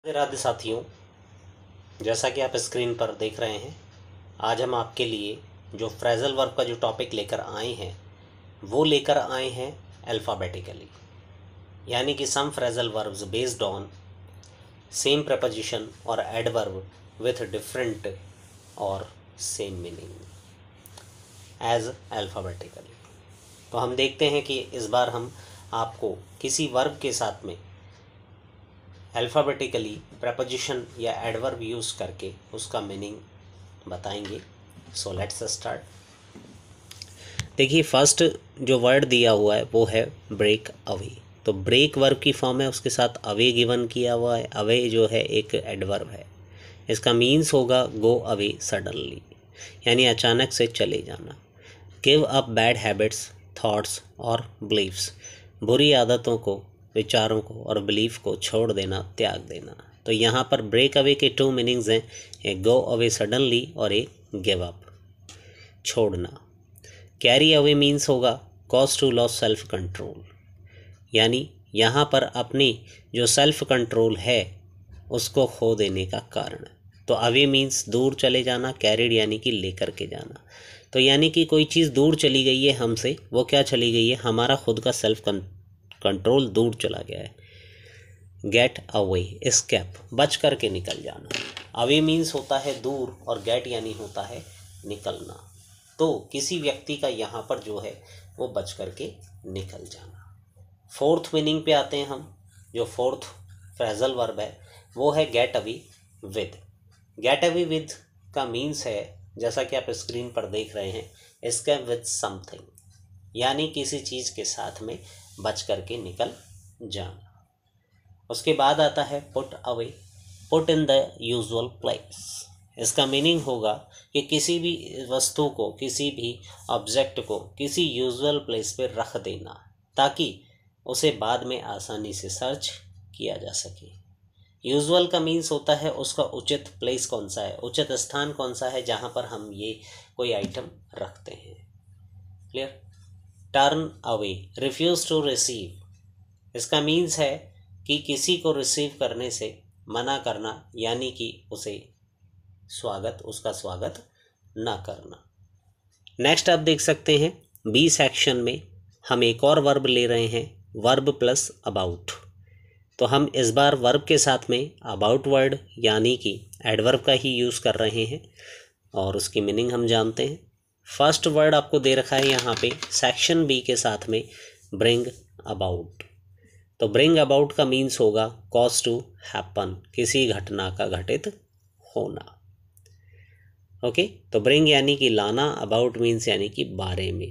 राधे राधे साथियों, जैसा कि आप स्क्रीन पर देख रहे हैं, आज हम आपके लिए जो फ्रेजल वर्ब का जो टॉपिक लेकर आए हैं वो लेकर आए हैं अल्फ़ाबेटिकली, यानी कि some phrasal verbs based on same preposition और एडवर्ब विथ डिफरेंट और सेम मीनिंग एज अल्फ़ाबेटिकली। तो हम देखते हैं कि इस बार हम आपको किसी वर्ब के साथ में अल्फ़ाबेटिकली प्रपोजिशन या एडवर्ब यूज़ करके उसका मीनिंग बताएंगे। So let's start. देखिए, फर्स्ट जो वर्ड दिया हुआ है वो है ब्रेक अवे। तो ब्रेक वर्ब की फॉर्म है, उसके साथ अवे गिवन किया हुआ है। अवे जो है एक एडवर्ब है, इसका मीन्स होगा गो अवे सडनली, यानी अचानक से चले जाना। Give up bad habits, thoughts और बिलीव्स, बुरी आदतों को, विचारों को और बिलीफ को छोड़ देना, त्याग देना। तो यहाँ पर ब्रेक अवे के 2 मीनिंग्स हैं, एक गो अवे सडनली और एक गिव अप, छोड़ना। कैरी अवे मीन्स होगा cause to loss self control, यानी यहाँ पर अपनी जो सेल्फ कंट्रोल है उसको खो देने का कारण। तो अवे मीन्स दूर चले जाना, कैरिड यानी कि लेकर के जाना। तो यानी कि कोई चीज़ दूर चली गई है हमसे, वो क्या चली गई है, हमारा खुद का सेल्फ कंट्रोल दूर चला गया है। गेट अवे, एस्केप, बच करके निकल जाना। अवे मीन्स होता है दूर और गेट यानी होता है निकलना। तो किसी व्यक्ति का यहाँ पर जो है वो बच करके निकल जाना। फोर्थ मीनिंग पे आते हैं हम। जो फोर्थ फ्रेजल वर्ब है वो है get away with. Get away with का मीन्स है, जैसा कि आप स्क्रीन पर देख रहे हैं, एस्केप विद समथिंग, यानी किसी चीज़ के साथ में बच करके निकल जाना। उसके बाद आता है put away, put in the usual place. इसका मीनिंग होगा कि किसी भी वस्तु को, किसी भी ऑब्जेक्ट को किसी यूजुअल प्लेस पर रख देना, ताकि उसे बाद में आसानी से सर्च किया जा सके। यूजुअल का मीन्स होता है उसका उचित प्लेस कौन सा है, उचित स्थान कौन सा है जहाँ पर हम ये कोई आइटम रखते हैं। Clear. Turn away, refuse to receive, इसका मीन्स है कि किसी को रिसीव करने से मना करना, यानी कि उसे उसका स्वागत ना करना। नेक्स्ट आप देख सकते हैं बी सेक्शन में हम एक और वर्ब ले रहे हैं, वर्ब प्लस अबाउट। तो हम इस बार वर्ब के साथ में अबाउट वर्ड यानी कि एडवर्ब का ही यूज़ कर रहे हैं और उसकी मीनिंग हम जानते हैं। फर्स्ट वर्ड आपको दे रखा है यहाँ पे सेक्शन बी के साथ में ब्रिंग अबाउट। तो ब्रिंग अबाउट का मीन्स होगा कॉज टू हैपन, किसी घटना का घटित होना। ओके, तो ब्रिंग यानी कि लाना, अबाउट मीन्स यानी कि बारे में।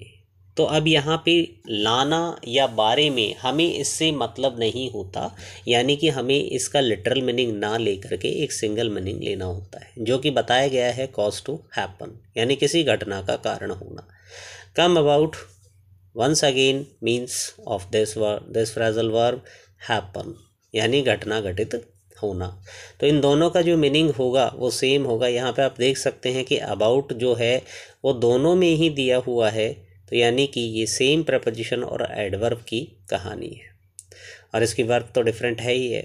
तो अब यहाँ पे लाना या बारे में हमें इससे मतलब नहीं होता, यानी कि हमें इसका लिटरल मीनिंग ना लेकर के एक सिंगल मीनिंग लेना होता है, जो कि बताया गया है कॉज टू हैपन, यानी किसी घटना का कारण होना। Come about once again means of this phrasal verb happen, यानी घटना घटित होना। तो इन दोनों का जो मीनिंग होगा वो सेम होगा। यहाँ पे आप देख सकते हैं कि अबाउट जो है वो दोनों में ही दिया हुआ है, तो यानी कि ये सेम प्रपोजिशन और एडवर्ब की कहानी है, और इसकी वर्क तो डिफरेंट है ही है।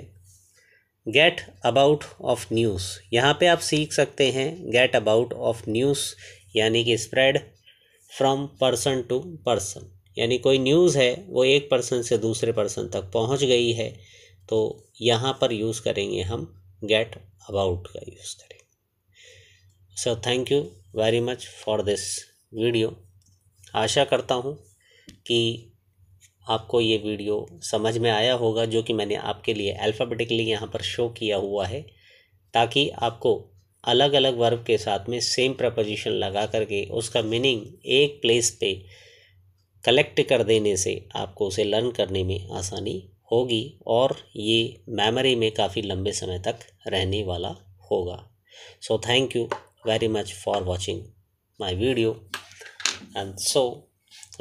गेट अबाउट ऑफ न्यूज़, यहाँ पे आप सीख सकते हैं गेट अबाउट ऑफ न्यूज़, यानी कि spread from person to person, यानी कोई न्यूज़ है वो एक पर्सन से दूसरे पर्सन तक पहुँच गई है, तो यहाँ पर यूज़ करेंगे हम गेट अबाउट का यूज़ करेंगे। So thank you very much for this video. आशा करता हूँ कि आपको ये वीडियो समझ में आया होगा, जो कि मैंने आपके लिए अल्फ़ाबेटिकली यहाँ पर शो किया हुआ है, ताकि आपको अलग अलग वर्ब के साथ में सेम प्रपोजिशन लगा करके उसका मीनिंग एक प्लेस पे कलेक्ट कर देने से आपको उसे लर्न करने में आसानी होगी, और ये मेमोरी में काफ़ी लंबे समय तक रहने वाला होगा। सो thank you very much for watching my video, and so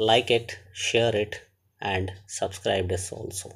like it, share it and subscribe this also.